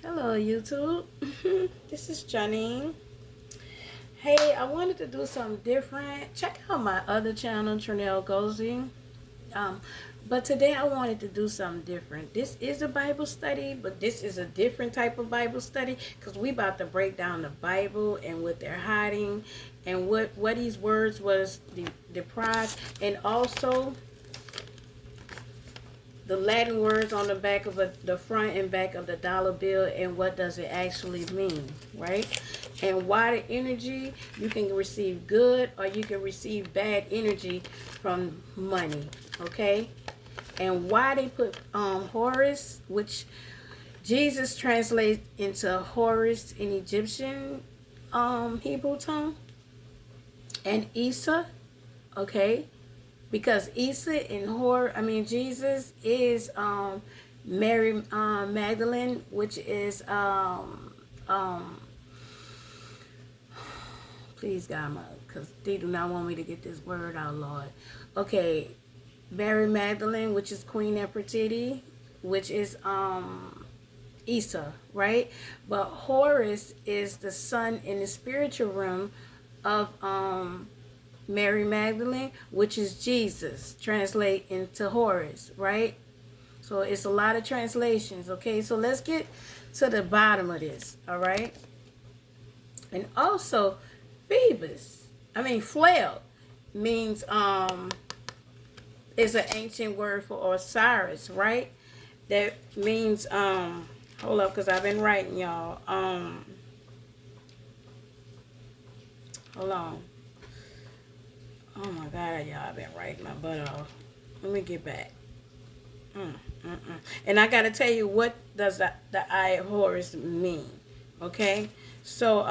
Hello, YouTube. This is JaH'Neen. Hey, I wanted to do something different. Check out my other channel, Trinell Gozy. Um, but today I wanted to do something different. This is a Bible study, but this is a different type of Bible study because we about to break down the Bible and what they're hiding and what these words was deprived, and also the Latin words on the back of the front and back of the dollar bill, and what does it actually mean, right? And why the energy, you can receive good or you can receive bad energy from money, okay? And why they put Horus, which Jesus translates into Horus in Egyptian Hebrew tongue, and Isa, okay? Because Isa and Jesus is Mary Magdalene, which is please God, because they do not want me to get this word out, Lord. Okay, Mary Magdalene, which is Queen Nefertiti, which is Isa, right? But Horus is the son in the spiritual realm of Mary Magdalene, which is Jesus, translate into Horus, right? So it's a lot of translations, okay? So let's get to the bottom of this, all right? And also, Flail means is an ancient word for Osiris, right? That means hold up, because I've been writing, y'all. Hold on. Oh my God, y'all, I've been writing my butt off. Let me get back. And I gotta tell you, what does the eye of Horus mean? Okay, so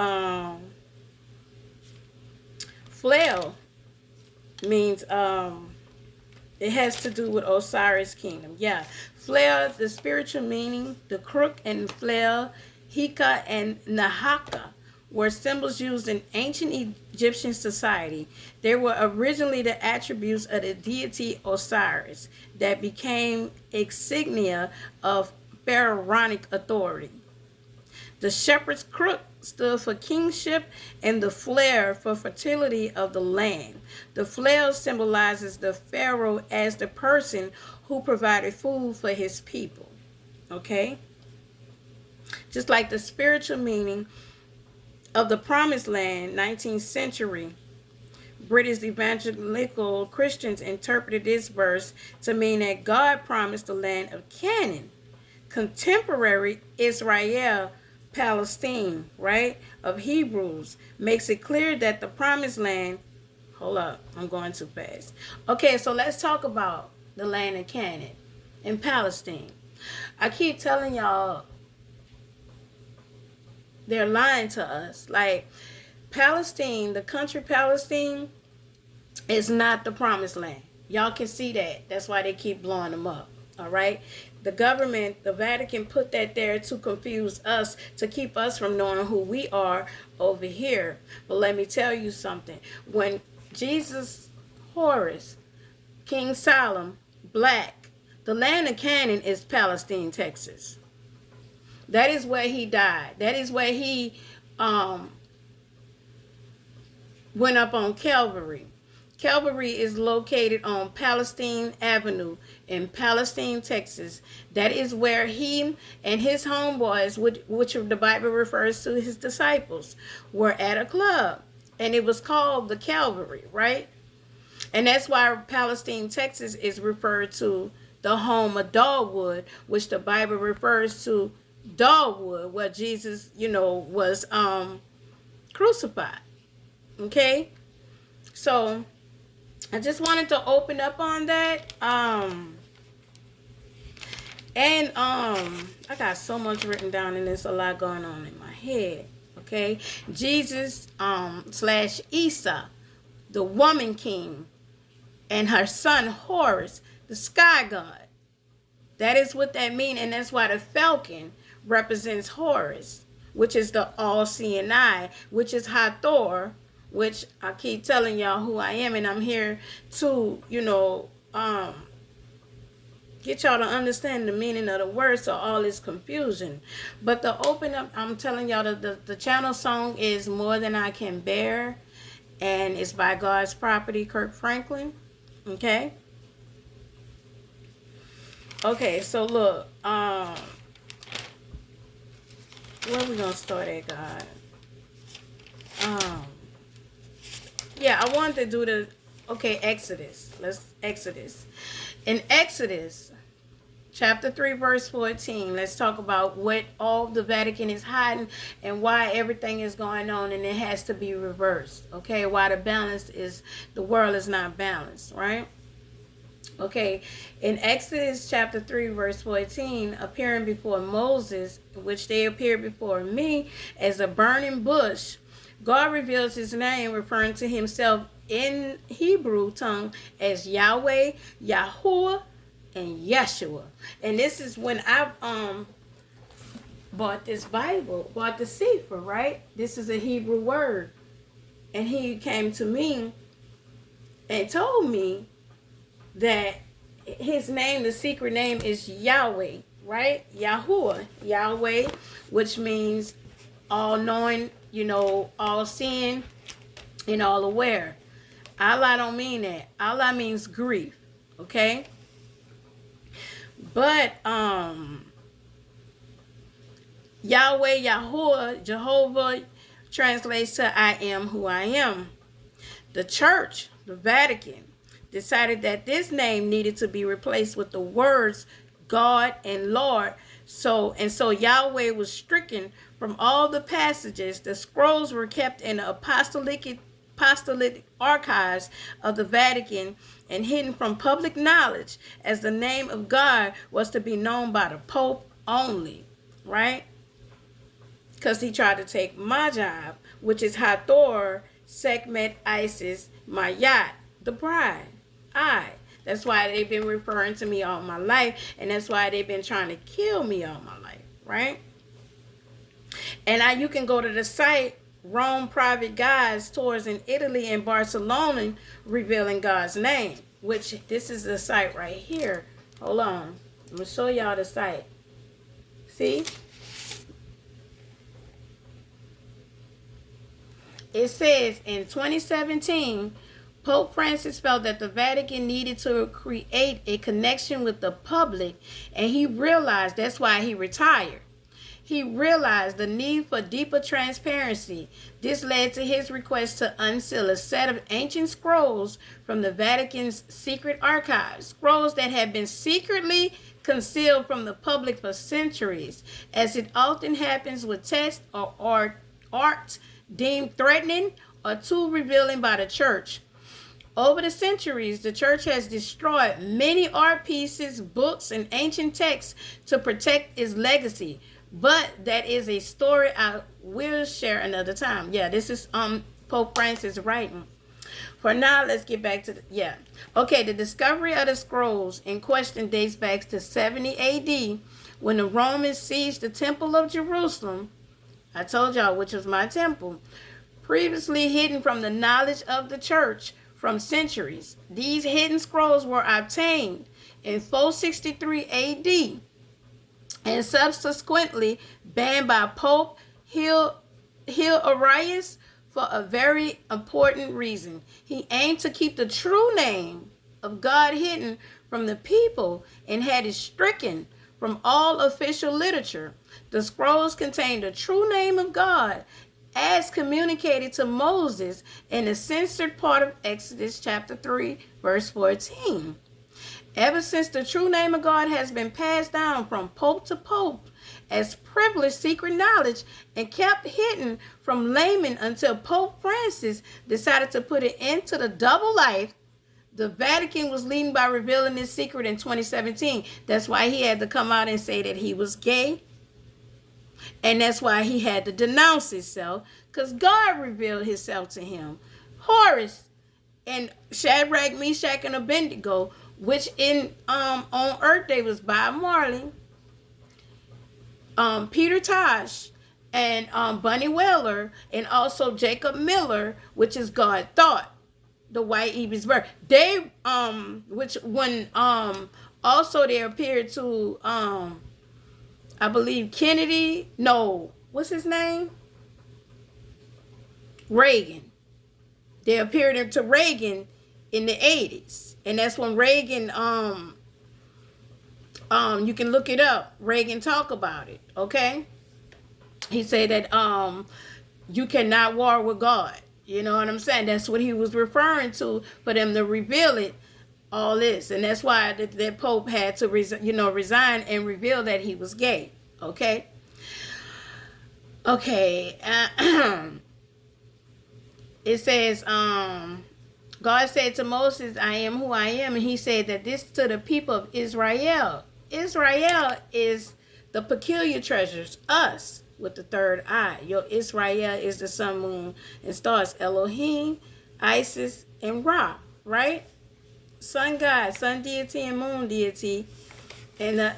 flail means it has to do with Osiris kingdom. Yeah, flail, the spiritual meaning, the crook and flail, Hika and Nahaka were symbols used in ancient Egyptian society. They were originally the attributes of the deity Osiris that became insignia of pharaonic authority. The shepherd's crook stood for kingship and the flare for fertility of the land. The flail symbolizes the pharaoh as the person who provided food for his people. Okay? Just like the spiritual meaning of the Promised Land, 19th century, British evangelical Christians interpreted this verse to mean that God promised the land of Canaan. Contemporary Israel, Palestine, right, of Hebrews makes it clear that the Promised Land. Hold up, I'm going too fast. Okay, so let's talk about the land of Canaan and Palestine. I keep telling y'all they're lying to us. Like, Palestine, the country Palestine, is not the Promised Land. Y'all can see that. That's why they keep blowing them up. All right. The government, the Vatican, put that there to confuse us, to keep us from knowing who we are over here. But let me tell you something. When Jesus, Horus, King Solomon, Black, the land of Canaan is Palestine, Texas. That is where he died. That is where he went up on Calvary. Calvary is located on Palestine Avenue in Palestine, Texas. That is where he and his homeboys, which the Bible refers to his disciples, were at a club. And it was called the Calvary, right? And that's why Palestine, Texas is referred to the home of Dogwood, which the Bible refers to Dogwood, where Jesus, was crucified. Okay? So I just wanted to open up on that. I got so much written down, and there's a lot going on in my head. Okay? Jesus slash Isa, the woman king, and her son Horus, the sky god. That is what that means, and that's why the falcon represents Horus, which is the all-seeing eye, which is Hathor, which I keep telling y'all who I am, and I'm here to, Get y'all to understand the meaning of the word, so all is confusion. But the open up, I'm telling y'all, the channel song is More Than I Can Bear, and it's by God's Property, Kirk Franklin. Okay. Okay, so look, where we gonna start at, God? Um, yeah, I wanted to do Exodus. Exodus. In Exodus, chapter 3, verse 14, let's talk about what all the Vatican is hiding and why everything is going on, and it has to be reversed. Okay, why the world is not balanced, right? Okay, in Exodus chapter 3, verse 14, appearing before Moses, which they appeared before me as a burning bush, God reveals his name, referring to himself in Hebrew tongue as Yahweh, Yahuwah, and Yeshua. And this is when I bought this Bible, bought the Sefer, right? This is a Hebrew word. And he came to me and told me that his name, the secret name, is Yahweh, right? Yahuwah, Yahweh, which means all knowing, all seeing and all aware. Allah don't mean that. Allah means grief, okay? But Yahweh, Yahuwah, Jehovah translates to I am who I am. The church, the Vatican, decided that this name needed to be replaced with the words God and Lord. So Yahweh was stricken from all the passages. The scrolls were kept in the apostolic archives of the Vatican and hidden from public knowledge, as the name of God was to be known by the Pope only, right? Because he tried to take my job, which is Hathor, Sekhmet, Isis, Mayat, the bride. That's why they've been referring to me all my life, and that's why they've been trying to kill me all my life, right? And you can go to the site Rome Private Guides Tours in Italy and Barcelona revealing God's name, which this is the site right here. Hold on. I'm going to show y'all the site. See? It says in 2017, Pope Francis felt that the Vatican needed to create a connection with the public, and he realized that's why he retired. He realized the need for deeper transparency. This led to his request to unseal a set of ancient scrolls from the Vatican's secret archives, scrolls that had been secretly concealed from the public for centuries, as it often happens with text or art deemed threatening or too revealing by the church. Over the centuries, the church has destroyed many art pieces, books, and ancient texts to protect its legacy. But that is a story I will share another time. Yeah, this is Pope Francis writing. For now, let's get back to the discovery of the scrolls in question dates back to 70 AD, when the Romans sieged the Temple of Jerusalem. I told y'all which was my temple, previously hidden from the knowledge of the church from centuries. These hidden scrolls were obtained in 463 AD and subsequently banned by Pope Hilarius for a very important reason. He aimed to keep the true name of God hidden from the people and had it stricken from all official literature. The scrolls contain the true name of God as communicated to Moses in the censored part of Exodus chapter 3, verse 14. Ever since, the true name of God has been passed down from pope to pope as privileged secret knowledge and kept hidden from laymen until Pope Francis decided to put an end to the double life the Vatican was leading by revealing this secret in 2017. That's why he had to come out and say that he was gay. And that's why he had to denounce himself, because God revealed himself to him. Horus and Shadrach, Meshach, and Abednego, which on earth they was Bob Marley, Peter Tosh, and Bunny Wailer, and also Jacob Miller, which is God Thought, the white Eve's birth. They which when Also, they appeared to, I believe Kennedy. No, what's his name? Reagan. They appeared to Reagan in the 80s, and that's when Reagan, you can look it up. Reagan talk about it. Okay, he said that you cannot war with God. You know what I'm saying? That's what he was referring to for them to reveal it. All this, and that's why the Pope had to resign and reveal that he was gay. Okay. Okay. It says, God said to Moses, I am who I am. And he said that this to the people of Israel. Israel is the peculiar treasures, us, with the third eye. Your Israel is the sun, moon, and stars. Elohim, Isis, and Ra, right? Sun god, sun deity, and moon deity. And the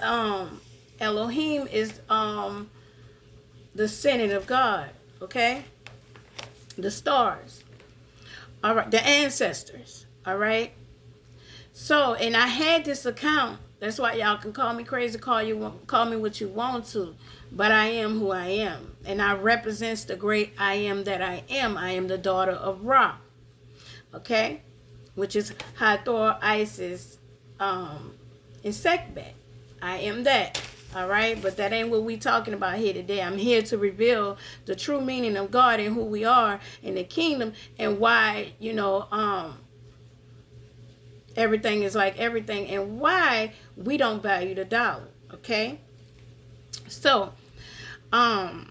Elohim is the Senate of God, okay? The stars. All right, the ancestors, all right? So, and I had this account. That's why y'all can call me crazy, call me what you want to, but I am who I am. And I represents the great I am that I am. I am the daughter of Ra, okay? Which is Hathor, Isis, and Sekbet. I am that. All right, but that ain't what we talking about here today. I'm here to reveal the true meaning of God and who we are in the kingdom, and why, everything is like everything, and why we don't value the dollar. Okay, so I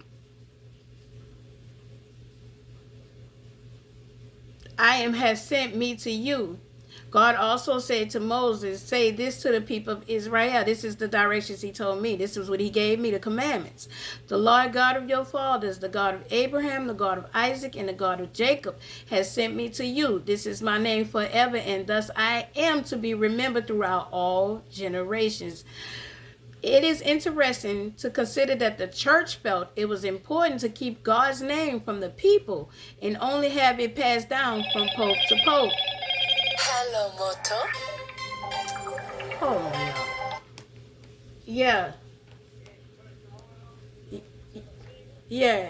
am has sent me to you. God also said to Moses, say this to the people of Israel. This is the directions he told me. This is what he gave me, the commandments. The Lord God of your fathers, the God of Abraham, the God of Isaac, and the God of Jacob has sent me to you. This is my name forever, and thus I am to be remembered throughout all generations. It is interesting to consider that the church felt it was important to keep God's name from the people and only have it passed down from pope to pope. Hello, Moto. Hold on, y'all. Yeah. Yeah.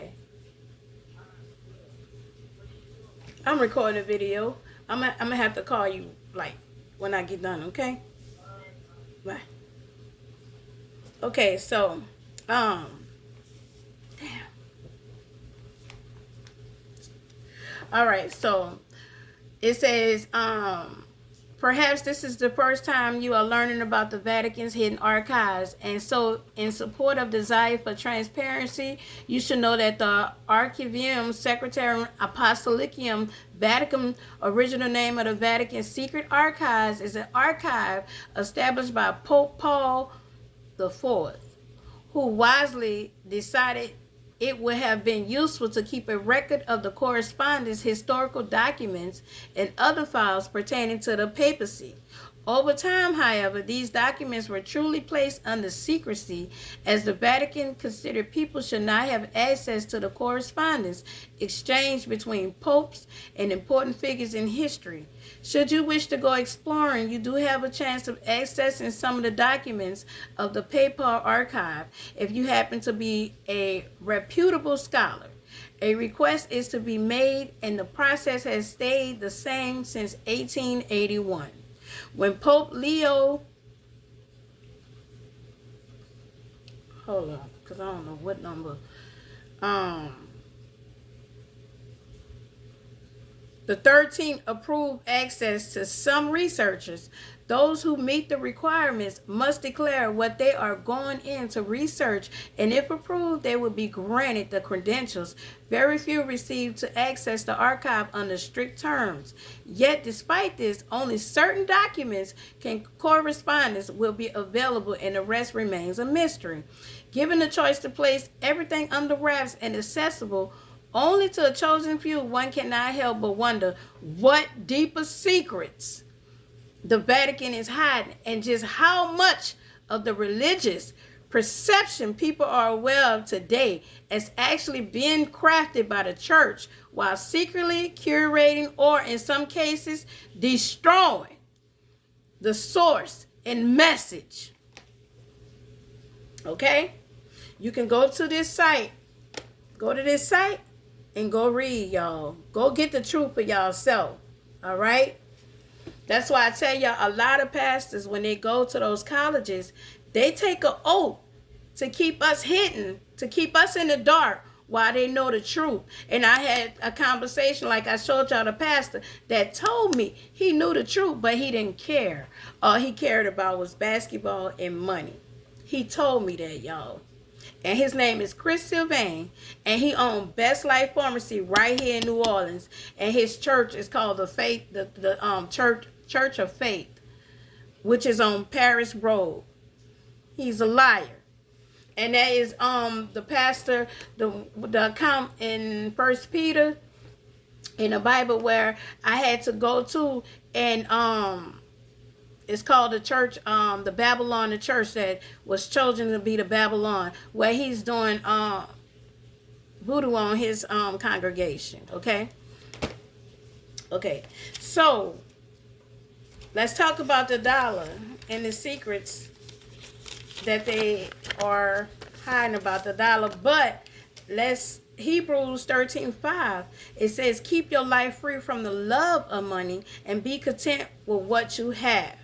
I'm recording a video. I'm gonna have to call you, like, when I get done, okay? Bye. Okay, so, damn. All right, so it says, perhaps this is the first time you are learning about the Vatican's hidden archives, and so in support of desire for transparency, you should know that the Archivium Secretarium Apostolicum Vatican, original name of the Vatican's secret archives, is an archive established by Pope Paul IV, who wisely decided it would have been useful to keep a record of the correspondence, historical documents, and other files pertaining to the papacy. Over time, however, these documents were truly placed under secrecy, as the Vatican considered people should not have access to the correspondence exchanged between popes and important figures in history. Should you wish to go exploring, you do have a chance of accessing some of the documents of the papal archive if you happen to be a reputable scholar. A request is to be made, and the process has stayed the same since 1881. When Pope Leo, hold on, because I don't know what number, the 13th approved access to some researchers. Those who meet the requirements must declare what they are going in to research, and if approved, they will be granted the credentials. Very few receive to access the archive under strict terms. Yet, despite this, only certain documents and correspondence will be available, and the rest remains a mystery. Given the choice to place everything under wraps and accessible only to a chosen few, one cannot help but wonder what deeper secrets the Vatican is hiding, and just how much of the religious perception people are aware of today is actually being crafted by the church while secretly curating, or in some cases destroying, the source and message. Okay? You can go to this site. Go to this site and go read, y'all. Go get the truth for yourself. All right? That's why I tell y'all, a lot of pastors, when they go to those colleges, they take an oath to keep us hidden, to keep us in the dark while they know the truth. And I had a conversation, like I showed y'all, the pastor that told me he knew the truth, but he didn't care. All he cared about was basketball and money. He told me that, y'all. And his name is Chris Sylvain, and he owns Best Life Pharmacy right here in New Orleans. And his church is called the Church of Faith, which is on Paris Road. He's a liar. And that is the pastor, the account in First Peter in the Bible where I had to go to, and it's called the church, the Babylon, the church that was chosen to be the Babylon, where he's doing voodoo on his congregation. Okay. So let's talk about the dollar and the secrets that they are hiding about the dollar. But Hebrews 13:5, it says, keep your life free from the love of money and be content with what you have.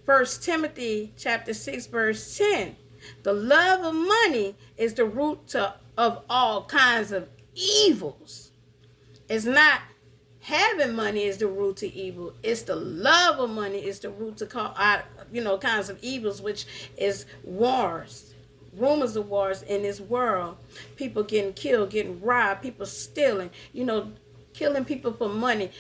1 Timothy chapter 6 verse 10, the love of money is the root of all kinds of evils. It's not having money is the root to evil. It's the love of money is the root to kinds of evils, which is wars, rumors of wars in this world. People getting killed, getting robbed, people stealing, killing people for money,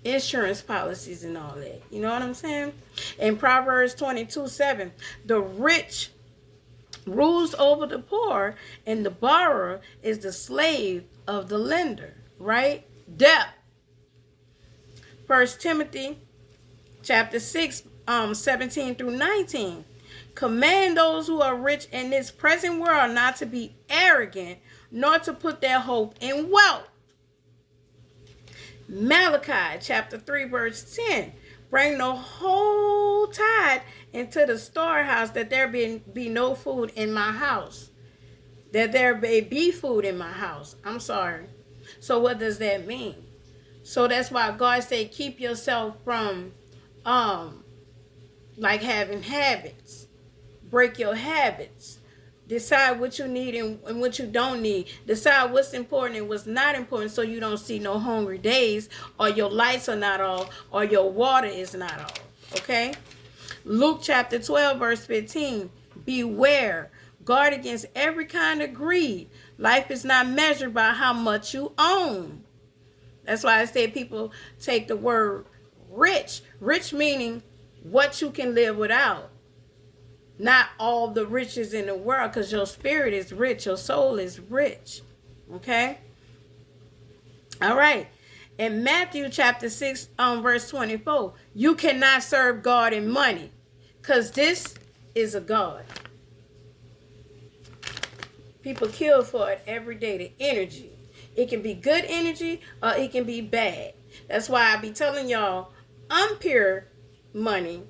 insurance policies and all that. You know what I'm saying? In Proverbs 22:7, the rich rules over the poor, and the borrower is the slave of the lender. Right? Debt. 1 Timothy chapter 6, 17 through 19. Command those who are rich in this present world not to be arrogant, nor to put their hope in wealth. Malachi chapter 3 verse 10. Bring the whole tithe into the storehouse, that there be no food in my house. That there may be food in my house. I'm sorry. So what does that mean? So that's why God said keep yourself from like having habits. Break your habits. Decide what you need and what you don't need. Decide what's important and what's not important, so you don't see no hungry days, or your lights are not off, or your water is not off. Okay? Luke chapter 12 verse 15. Beware. Guard against every kind of greed. Life is not measured by how much you own. That's why I say people take the word rich. Rich meaning what you can live without. Not all the riches in the world, because your spirit is rich. Your soul is rich. Okay? All right. In Matthew chapter 6, verse 24, you cannot serve God and money, because this is a God. People kill for it every day, the energy. It can be good energy or it can be bad. That's why I be telling y'all, impure money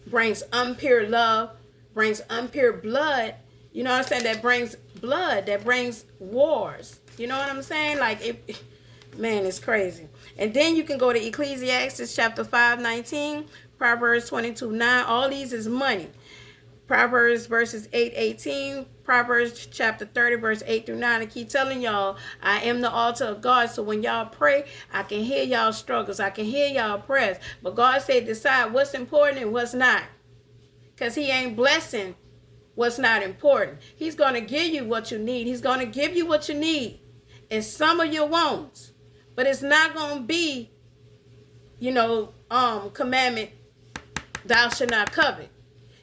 brings impure love, brings impure blood. You know what I'm saying? That brings blood, that brings wars. You know what I'm saying? Like, man, it's crazy. And then you can go to Ecclesiastes chapter 5:19, Proverbs 22:9. All these is money. Proverbs verses 8:18, Proverbs chapter 30 verse 8 through 9. I keep telling y'all, I am the altar of God. So when y'all pray, I can hear y'all struggles. I can hear y'all prayers. But God said decide what's important and what's not. Because he ain't blessing what's not important. He's going to give you what you need. He's going to give you what you need. And some of your wants. But it's not going to be, commandment, thou shalt not covet.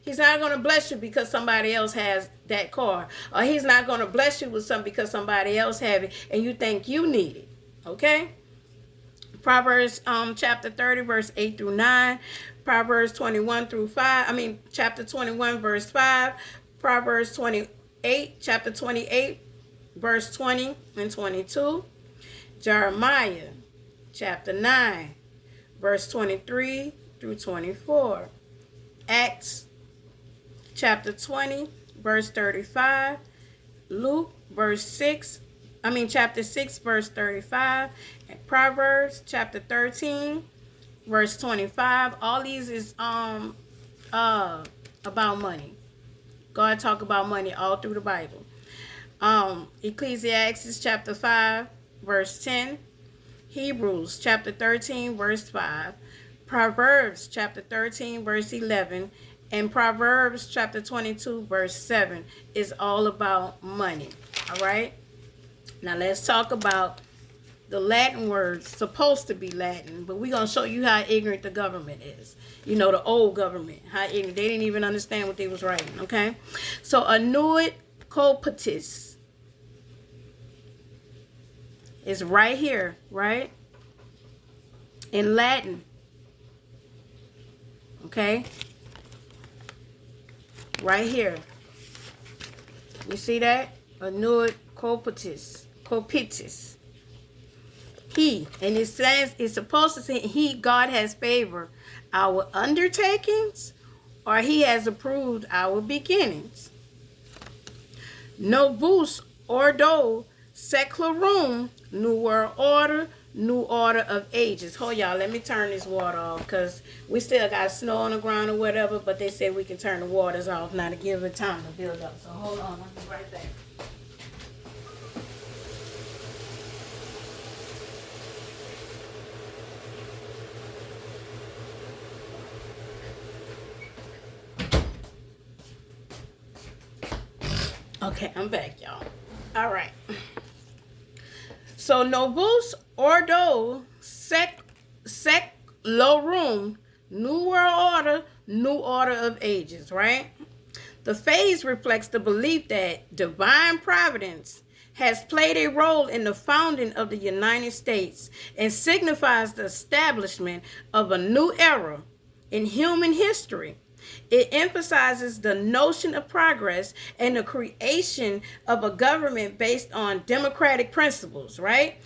He's not going to bless you because somebody else has that car. Or he's not going to bless you with something because somebody else have it and you think you need it. Okay? Proverbs chapter 30 verse 8 through 9. Proverbs 21 through 5. Chapter 21 verse 5. Proverbs 28, chapter 28 verse 20 and 22. Jeremiah chapter 9 verse 23 through 24. Acts chapter 20, verse 35. Luke chapter 6, verse 35. And Proverbs chapter 13, verse 25. All these is about money. God talk about money all through the Bible. Ecclesiastes chapter 5, verse 10. Hebrews chapter 13, verse 5. Proverbs chapter 13, verse 11. And Proverbs chapter 22, verse 7 is all about money. All right? Now let's talk about the Latin words, supposed to be Latin, but we're going to show you how ignorant the government is. You know, the old government, how ignorant. They didn't even understand what they was writing, okay? So, annuit copetis is right here, right? In Latin. Okay? Right here. You see that? Annuit copetis. Copetis. He, and it says, it's supposed to say, he, God, has favored our undertakings, or he has approved our beginnings. Novus ordo secularum, new world order, new order of ages. Hold y'all, let me turn this water off, because we still got snow on the ground or whatever, but they said we can turn the waters off now to give it time to build up. So hold on, I'll be right back. Okay, I'm back, y'all. All right. So, Novus Ordo Seclorum, New World Order, New Order of Ages, right? The phase reflects the belief that divine providence has played a role in the founding of the United States and signifies the establishment of a new era in human history. It emphasizes the notion of progress and the creation of a government based on democratic principles, right?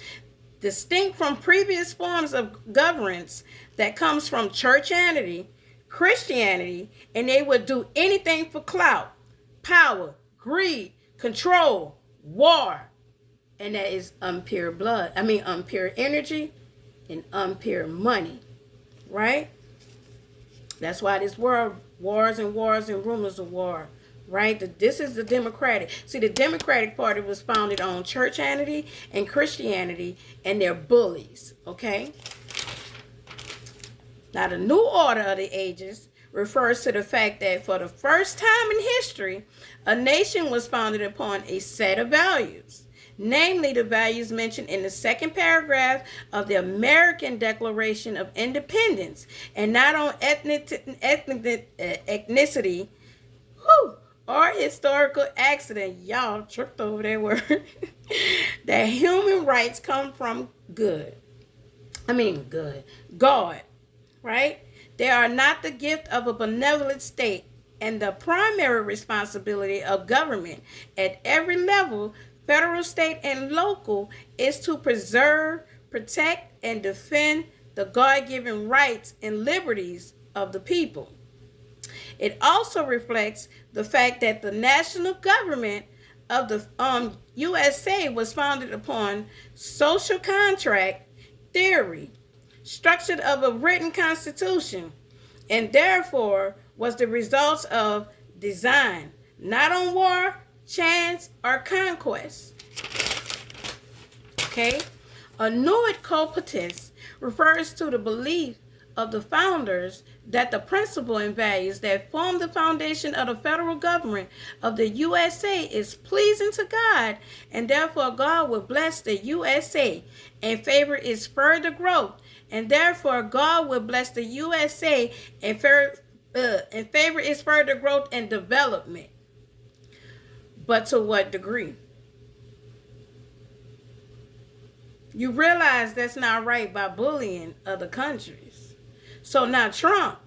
Distinct from previous forms of governance that comes from churchianity, Christianity, and they would do anything for clout, power, greed, control, war, and that is impure energy and impure money, right? That's why this world, wars and rumors of war, right? This is the Democratic. See, the Democratic Party was founded on churchianity and Christianity, and they're bullies, okay? Now, the new order of the ages refers to the fact that for the first time in history, a nation was founded upon a set of values. Namely, the values mentioned in the second paragraph of the American Declaration of Independence, and not on ethnicity or historical accident. Y'all tripped over that word. That human rights come from God, right? They are not the gift of a benevolent state, and the primary responsibility of government at every level, federal, state, and local, is to preserve, protect, and defend the God-given rights and liberties of the people. It also reflects the fact that the national government of the USA was founded upon social contract theory, structured of a written constitution, and therefore was the result of design, not on war, chance, or conquest. Okay? Annuit copetis refers to the belief of the founders that the principle and values that form the foundation of the federal government of the USA is pleasing to God, and therefore God will bless the USA and favor its further growth, and therefore God will bless the USA and favor its further growth and development. But to what degree? You realize that's not right by bullying other countries. So now Trump,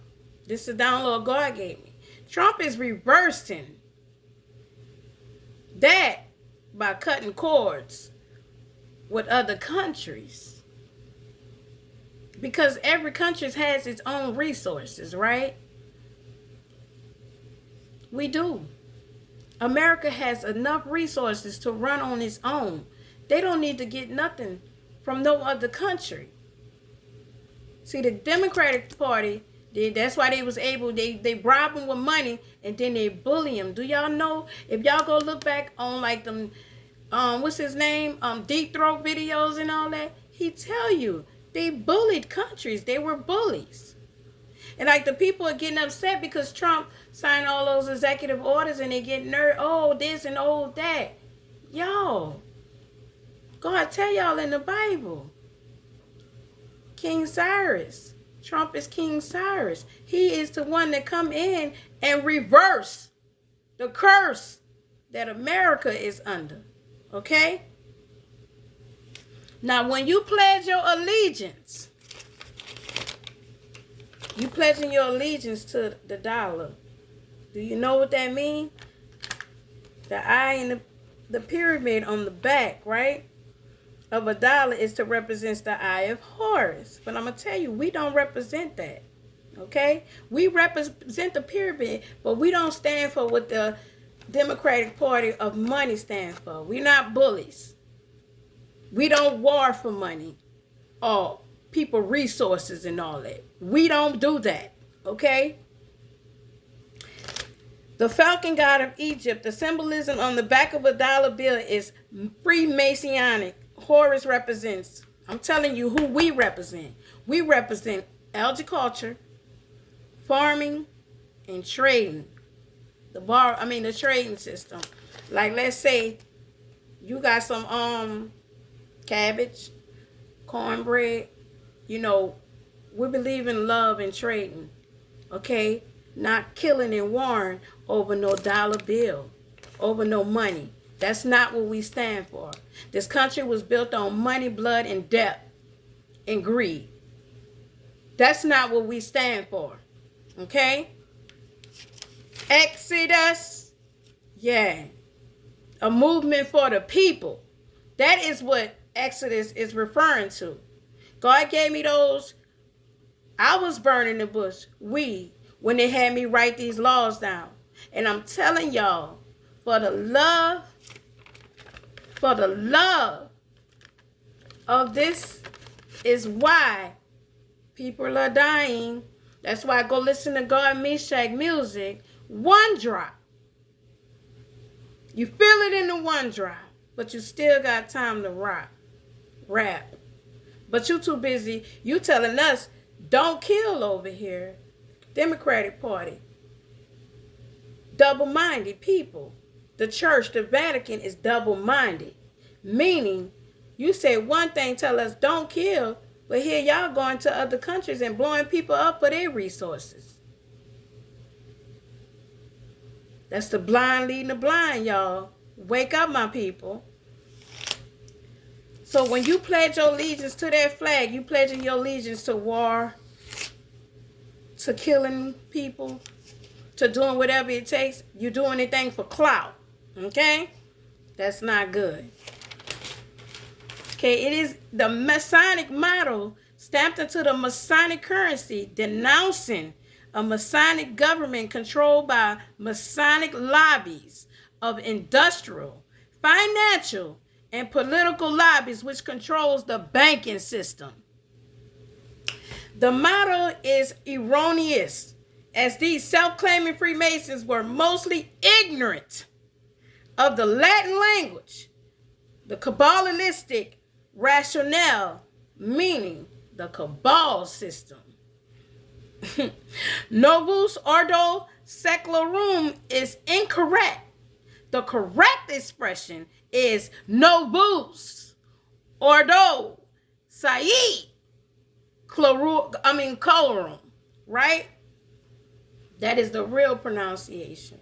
this is the download God gave me. Trump is reversing that by cutting cords with other countries. Because every country has its own resources, right? We do. America has enough resources to run on its own. They don't need to get nothing from no other country. See, the Democratic Party, that's why they was able, they bribe them with money and then they bully them. Do y'all know, if y'all go look back on like them, what's his name, Deep Throat videos and all that, he tell you, they bullied countries. They were bullies. And like the people are getting upset because Trump signed all those executive orders and they get oh, this and oh, that. Y'all, God tell y'all in the Bible. King Cyrus. Trump is King Cyrus. He is the one that come in and reverse the curse that America is under. Okay? Now, when you pledge your allegiance, you pledging your allegiance to the dollar. Do you know what that means? The eye and the pyramid on the back, right, of a dollar is to represent the eye of Horus. But I'm going to tell you, we don't represent that. Okay? We represent the pyramid, but we don't stand for what the Democratic Party of money stands for. We're not bullies. We don't war for money or people resources and all that. We don't do that. Okay? The falcon god of Egypt, the symbolism on the back of a dollar bill is Freemasonic. Horus represents, I'm telling you who we represent. We represent agriculture, farming, and trading. The trading system. Like, let's say you got some cabbage, cornbread. You know, we believe in love and trading. Okay? Not killing and warring over no dollar bill, over no money. That's not what we stand for. This country was built on money, blood, and debt, and greed. That's not what we stand for. Okay? Exodus. Yeah. A movement for the people. That is what Exodus is referring to. God gave me those. I was burning the bush. When they had me write these laws down. And I'm telling y'all, for the love of this is why people are dying. That's why I go listen to God Meshach music. One drop. You feel it in the one drop, but you still got time to rap. But you too busy. You telling us, don't kill over here. Democratic Party. Double-minded people. The church, the Vatican is double-minded. Meaning, you say one thing, tell us don't kill, but here y'all going to other countries and blowing people up for their resources. That's the blind leading the blind, y'all. Wake up, my people. So when you pledge your allegiance to that flag, you pledging your allegiance to war, to killing people, to doing whatever it takes. You do anything for clout. Okay? That's not good. Okay, it is the Masonic motto stamped into the Masonic currency, denouncing a Masonic government controlled by Masonic lobbies of industrial, financial, and political lobbies, which controls the banking system. The motto is erroneous, as these self-claiming Freemasons were mostly ignorant of the Latin language, the Kabbalistic rationale, meaning the Cabal system. Novus Ordo Seclorum is incorrect. The correct expression is Novus Ordo Colorum, right? That is the real pronunciation.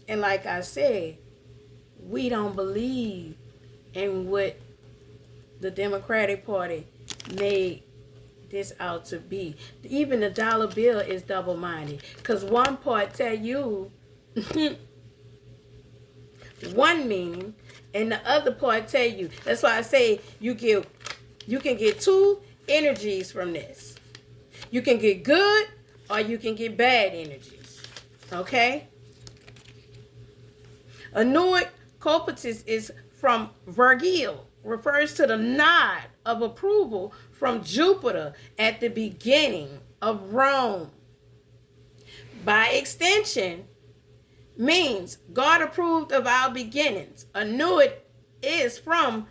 And like I said, we don't believe in what the Democratic Party made this out to be. Even the dollar bill is double-minded. Because one part tell you one meaning, and the other part tell you. That's why I say you can get two energies from this. You can get good or you can get bad energies. Okay? Annuit copetus is from Virgil, refers to the nod of approval from Jupiter at the beginning of Rome. By extension, means God approved of our beginnings. Annuit is from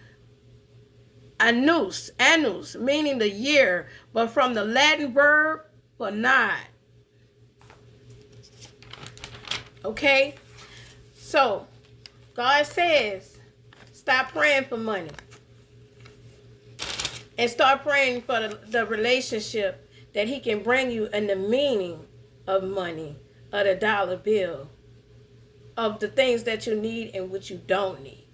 annus, meaning the year, but from the Latin verb for nod. Okay? So, God says, stop praying for money. And start praying for the relationship that he can bring you in the meaning of money, of the dollar bill, of the things that you need and what you don't need.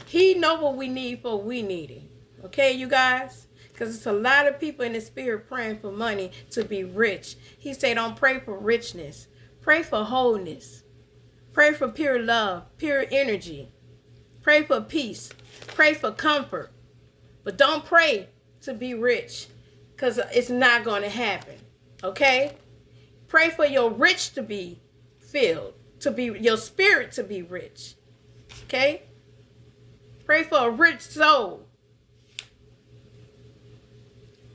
He know what we need for we need it. Okay, you guys? Because it's a lot of people in the spirit praying for money to be rich. He said, don't pray for richness. Pray for wholeness. Pray for pure love, pure energy. Pray for peace. Pray for comfort. But don't pray to be rich, because it's not going to happen. Okay? Pray for your rich to be filled, to be your spirit to be rich. Okay? Pray for a rich soul.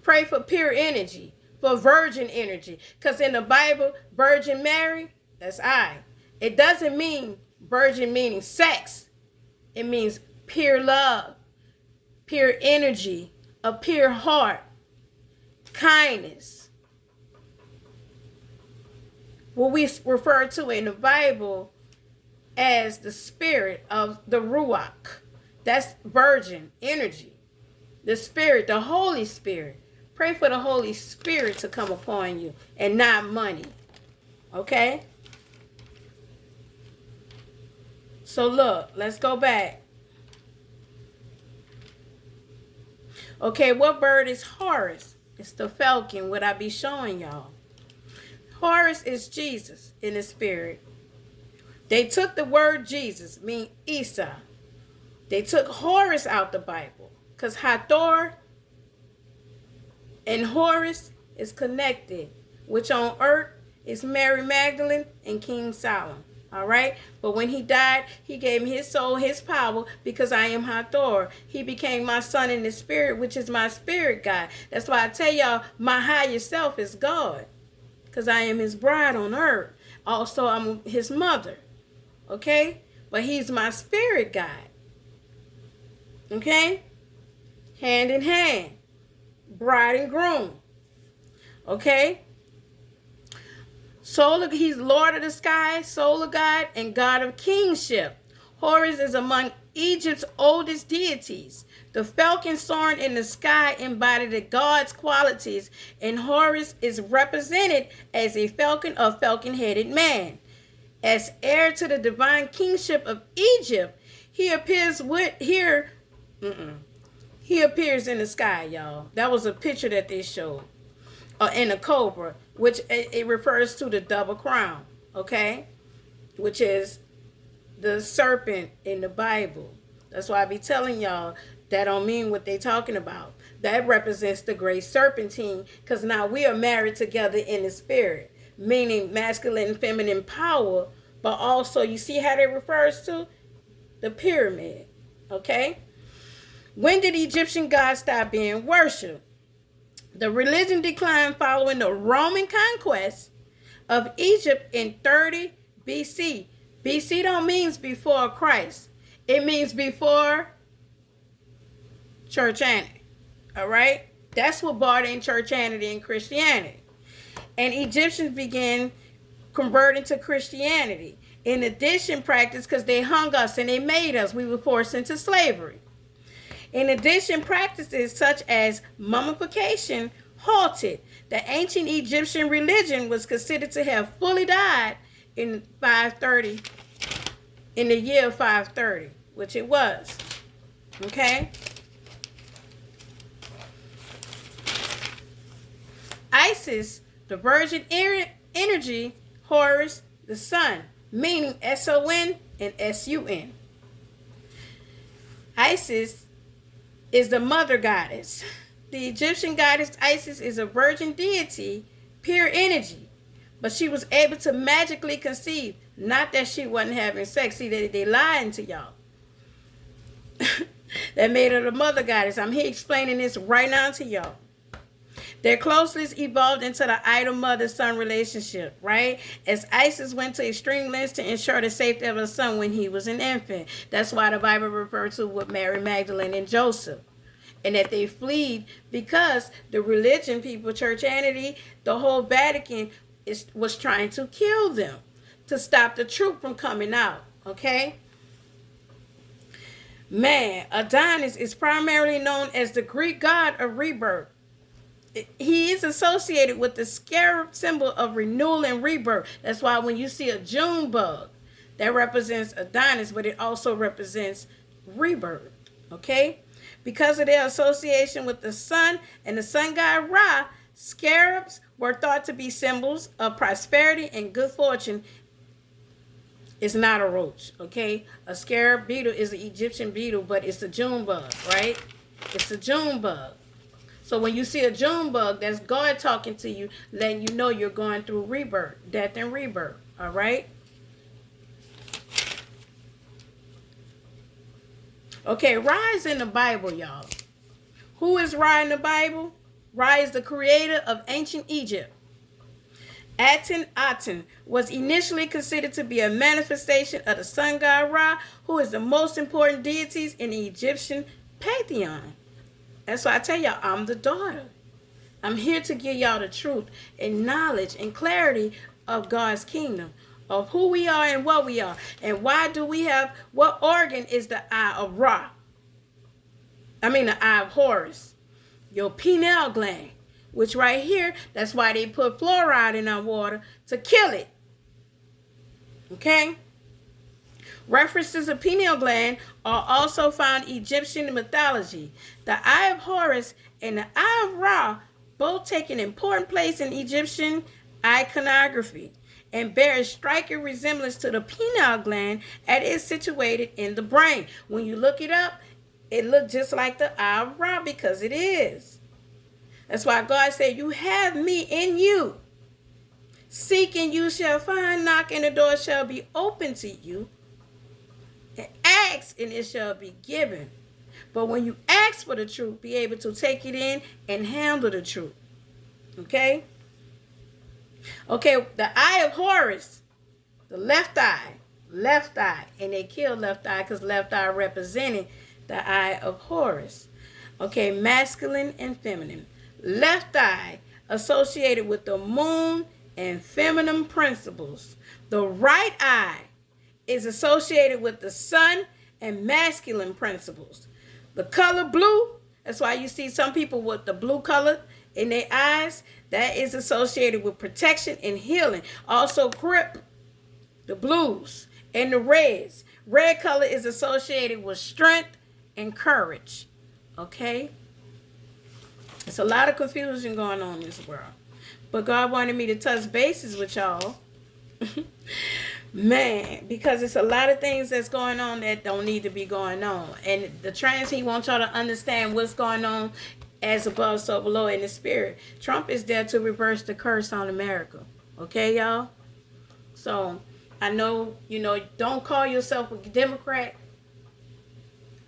Pray for pure energy, for virgin energy. Because in the Bible, Virgin Mary, that's I. It doesn't mean virgin meaning sex. It means pure love, pure energy, a pure heart, kindness. What we refer to in the Bible as the spirit of the Ruach. That's virgin energy. The spirit, the Holy Spirit. Pray for the Holy Spirit to come upon you and not money. Okay? So look, let's go back. Okay, what bird is Horus? It's the falcon, what I be showing y'all. Horus is Jesus in the spirit. They took the word Jesus, mean Isa. They took Horus out the Bible, because Hathor and Horus is connected, which on earth is Mary Magdalene and King Solomon. All right? But when he died, he gave me his soul, his power, because I am Hathor. He became my son in the spirit, which is my spirit God. That's why I tell y'all, my higher self is God, because I am his bride on earth. Also, I'm his mother. Okay? But he's my spirit God. Okay? Hand in hand. Bride and groom. Okay? Solar, he's Lord of the sky, solar God, and God of kingship. Horus is among Egypt's oldest deities. The falcon soaring in the sky embodied the God's qualities, and Horus is represented as a falcon or falcon-headed man. As heir to the divine kingship of Egypt, he appears He appears in the sky, y'all. That was a picture that they showed. In a cobra, which it refers to the double crown, okay? Which is the serpent in the Bible. That's why I be telling y'all that don't mean what they talking about. That represents the great serpentine, because now we are married together in the spirit, meaning masculine and feminine power, but also you see how that refers to the pyramid, okay? When did Egyptian gods stop being worshipped? The religion declined following the Roman conquest of Egypt in 30 BC. BC don't mean before Christ. It means before churchianity. All right? That's what brought in churchianity and Christianity. And Egyptians began converting to Christianity. In addition, practice, because they hung us and they made us. We were forced into slavery. In addition, practices such as mummification halted. The ancient Egyptian religion was considered to have fully died in 530, in the year 530, which it was. Okay? Isis, the virgin energy, Horus, the sun, meaning S-O-N and S-U-N. Isis is the mother goddess. The Egyptian goddess Isis is a virgin deity, pure energy. But she was able to magically conceive. Not that she wasn't having sex. See, they lying to y'all. That made her the mother goddess. I'm here explaining this right now to y'all. Their closeness evolved into the idol mother-son relationship, right? As Isis went to extreme lengths to ensure the safety of her son when he was an infant. That's why the Bible refers to with Mary Magdalene and Joseph. And that they fled because the religion people, churchianity, the whole Vatican was trying to kill them to stop the truth from coming out, okay? Man, Adonis is primarily known as the Greek god of rebirth. He is associated with the scarab symbol of renewal and rebirth. That's why when you see a June bug, that represents Adonis, but it also represents rebirth. Okay? Because of their association with the sun and the sun god Ra, scarabs were thought to be symbols of prosperity and good fortune. It's not a roach, okay? A scarab beetle is an Egyptian beetle, but it's a June bug, right? It's a June bug. So when you see a June bug, that's God talking to you, letting you know you're going through rebirth, death and rebirth. All right? Okay, Ra is in the Bible, y'all. Who is Ra in the Bible? Ra is the creator of ancient Egypt. Aten was initially considered to be a manifestation of the sun god Ra, who is the most important deities in the Egyptian pantheon. That's why I tell y'all, I'm the daughter. I'm here to give y'all the truth and knowledge and clarity of God's kingdom, of who we are and what we are. And why do we have, what organ is the eye of Ra? The eye of Horus. Your pineal gland, which right here, that's why they put fluoride in our water to kill it. Okay? References of pineal gland are also found in Egyptian mythology. The Eye of Horus and the Eye of Ra both take an important place in Egyptian iconography and bear a striking resemblance to the pineal gland as it is situated in the brain. When you look it up, it looks just like the Eye of Ra because it is. That's why God said, you have me in you. Seek and you shall find, knock and the door shall be open to you. And ask and it shall be given. But when you ask for the truth, be able to take it in and handle the truth. Okay? Okay, the eye of Horus, the left eye. And they killed left eye because left eye represented the eye of Horus. Okay, masculine and feminine. Left eye associated with the moon and feminine principles. The right eye is associated with the sun and masculine principles. The color blue, that's why you see some people with the blue color in their eyes, that is associated with protection and healing. Also grip, the blues, and the reds. Red color is associated with strength and courage. Okay? There's a lot of confusion going on in this world. But God wanted me to touch bases with y'all. Man, because it's a lot of things that's going on that don't need to be going on. And the trans, he wants y'all to understand what's going on as above, so below in the spirit. Trump is there to reverse the curse on America. Okay, y'all? So, I know, don't call yourself a Democrat.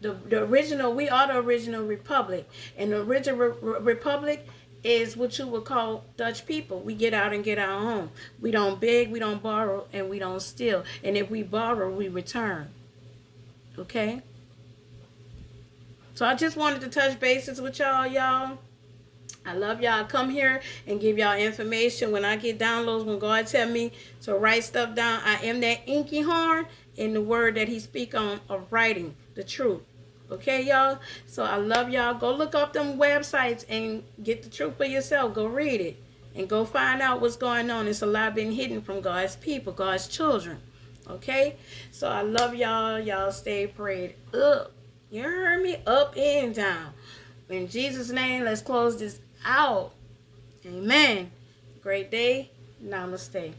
The original, we are the original republic. And the original republic is what you would call Dutch people. We get out and get our home. We don't beg, we don't borrow, and we don't steal. And if we borrow, we return. Okay? So I just wanted to touch bases with y'all. I love y'all. Come here and give y'all information. When I get downloads, when God tell me to write stuff down, I am that inky horn in the word that he speak on of writing the truth. Okay, y'all? So I love y'all. Go look up them websites and get the truth for yourself. Go read it. And go find out what's going on. It's a lot been hidden from God's people, God's children. Okay? So I love y'all. Y'all stay prayed up. You heard me? Up and down. In Jesus' name, let's close this out. Amen. Great day. Namaste.